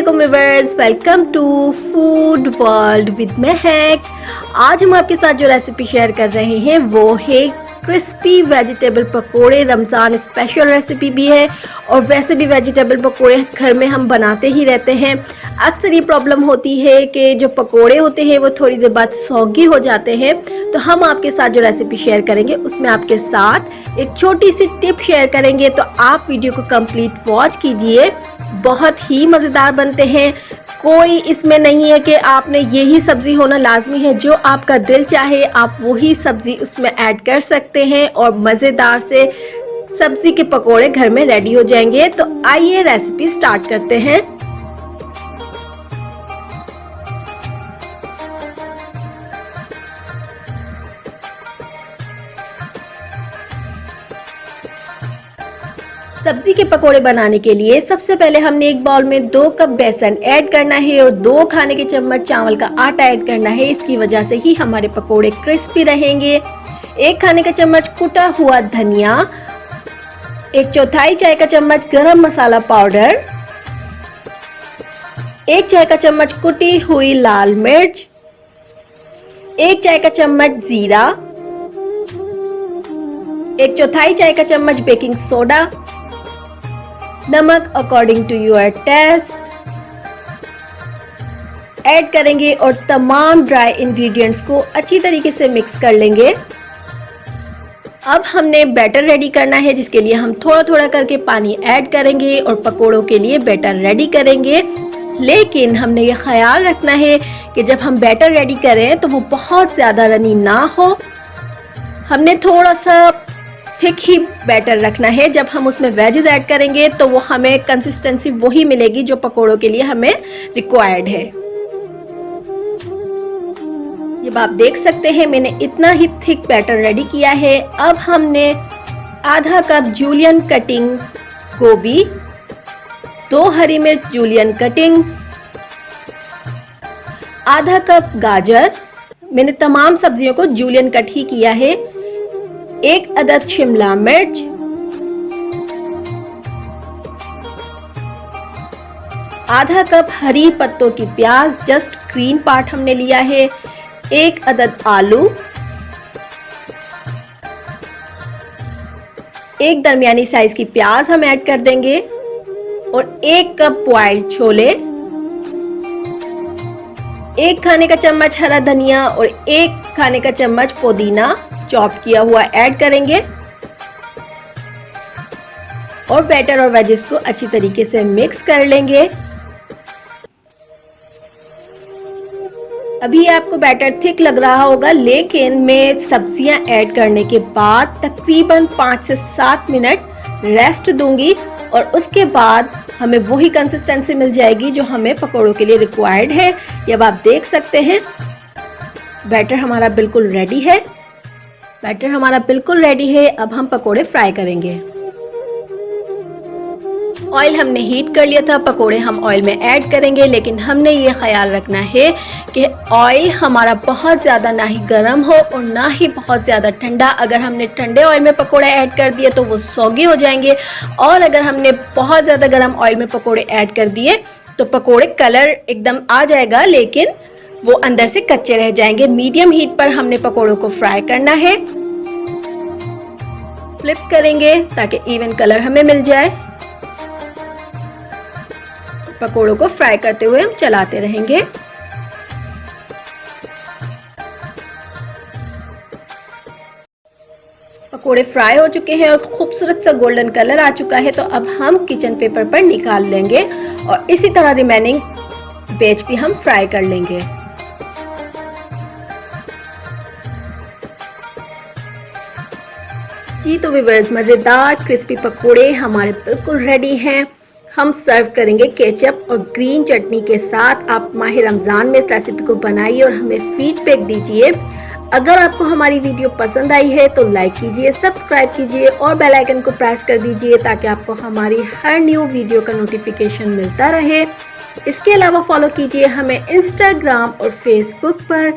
अस्सलामुअलैकुम viewers, welcome to food world with Mehak. आज हम आपके साथ जो रेसिपी शेयर कर रहे हैं वो है क्रिस्पी वेजिटेबल पकोड़े। रमज़ान स्पेशल रेसिपी भी है और वैसे भी वेजिटेबल पकोड़े घर में हम बनाते ही रहते हैं। अक्सर ये प्रॉब्लम होती है कि जो पकोड़े होते हैं वो थोड़ी देर बाद सौगी हो जाते हैं, तो हम आपके साथ जो रेसिपी शेयर करेंगे उसमें आपके साथ एक छोटी सी टिप शेयर करेंगे, तो आप वीडियो को कंप्लीट वॉच कीजिए। बहुत ही मज़ेदार बनते हैं। कोई इसमें नहीं है कि आपने यही सब्ज़ी होना लाजमी है, जो आपका दिल चाहे आप वही सब्ज़ी उसमें ऐड कर सकते हैं और मज़ेदार से सब्ज़ी के पकोड़े घर में रेडी हो जाएंगे। तो आइए रेसिपी स्टार्ट करते हैं। सब्जी के पकोड़े बनाने के लिए सबसे पहले हमने एक बाउल में 2 कप बेसन ऐड करना है और 2 खाने के चम्मच चावल का आटा ऐड करना है। इसकी वजह से ही हमारे पकोड़े क्रिस्पी रहेंगे। 1 खाने का चम्मच कुटा हुआ धनिया, 1/4 चाय का चम्मच गरम मसाला पाउडर, 1 चाय का चम्मच कुटी हुई लाल मिर्च, 1 चाय का चम्मच जीरा, 1/4 चाय का चम्मच बेकिंग सोडा, नमक according to your taste add करेंगे और तमाम ड्राई इंग्रेडिएंट्स को अच्छी तरीके से मिक्स कर लेंगे। अब हमने बैटर रेडी करना है, जिसके लिए हम थोड़ा थोड़ा करके पानी ऐड करेंगे और पकोड़ों के लिए बैटर रेडी करेंगे। लेकिन हमने ये ख्याल रखना है कि जब हम बैटर रेडी करें तो वो बहुत ज़्यादा रनी ना हो। हमने थोड़ा सा थिक ही बैटर रखना है। जब हम उसमें वेजेस ऐड करेंगे तो वो हमें कंसिस्टेंसी वही मिलेगी जो पकोड़ों के लिए हमें रिक्वायर्ड है। ये आप देख सकते हैं मैंने इतना ही थिक बैटर रेडी किया है। अब हमने आधा कप जूलियन कटिंग गोभी, 2 हरी मिर्च जूलियन कटिंग, आधा कप गाजर, मैंने तमाम सब्जियों को जूलियन कट ही किया है, 1 अदद शिमला मिर्च, आधा कप हरी पत्तों की प्याज, जस्ट ग्रीन पार्ट हमने लिया है, 1 अदद आलू, 1 दरमियानी साइज की प्याज हम ऐड कर देंगे और 1 कप बॉइल्ड छोले, 1 खाने का चम्मच हरा धनिया और 1 खाने का चम्मच पुदीना चॉप किया हुआ ऐड करेंगे और बैटर और वेजेस को अच्छी तरीके से मिक्स कर लेंगे। अभी आपको बैटर थिक लग रहा होगा, लेकिन मैं सब्जियां ऐड करने के बाद तकरीबन 5 से 7 मिनट रेस्ट दूंगी और उसके बाद हमें वही कंसिस्टेंसी मिल जाएगी जो हमें पकोड़ों के लिए रिक्वायर्ड है। ये अब आप देख सकते हैं बैटर हमारा बिल्कुल रेडी है। बैटर हमारा बिल्कुल रेडी है। अब हम पकोड़े फ्राई करेंगे। ऑयल हमने हीट कर लिया था, पकोड़े हम ऑयल में ऐड करेंगे, लेकिन हमने ये ख्याल रखना है कि ऑयल हमारा बहुत ज़्यादा ना ही गर्म हो और ना ही बहुत ज़्यादा ठंडा। अगर हमने ठंडे ऑयल में पकोड़े ऐड कर दिए तो वो सौगी हो जाएंगे, और अगर हमने बहुत ज़्यादा गर्म ऑयल में पकोड़े ऐड कर दिए तो पकोड़े कलर एकदम आ जाएगा, लेकिन वो अंदर से कच्चे रह जाएंगे। मीडियम हीट पर हमने पकोड़ों को फ्राई करना है। फ्लिप करेंगे ताकि इवन कलर हमें मिल जाए। पकोड़ों को फ्राई करते हुए हम चलाते रहेंगे। पकोड़े फ्राई हो चुके हैं और खूबसूरत सा गोल्डन कलर आ चुका है, तो अब हम किचन पेपर पर निकाल लेंगे और इसी तरह रिमेनिंग बैच भी हम फ्राई कर लेंगे। जी तो व्यूअर्स, मज़ेदार क्रिस्पी पकोड़े हमारे बिल्कुल रेडी हैं। हम सर्व करेंगे केचप और ग्रीन चटनी के साथ। आप माह रमज़ान में इस रेसिपी को बनाइए और हमें फीडबैक दीजिए। अगर आपको हमारी वीडियो पसंद आई है तो लाइक कीजिए, सब्सक्राइब कीजिए और बेल आइकन को प्रेस कर दीजिए ताकि आपको हमारी हर न्यू वीडियो का नोटिफिकेशन मिलता रहे। इसके अलावा फॉलो कीजिए हमें इंस्टाग्राम और फेसबुक पर।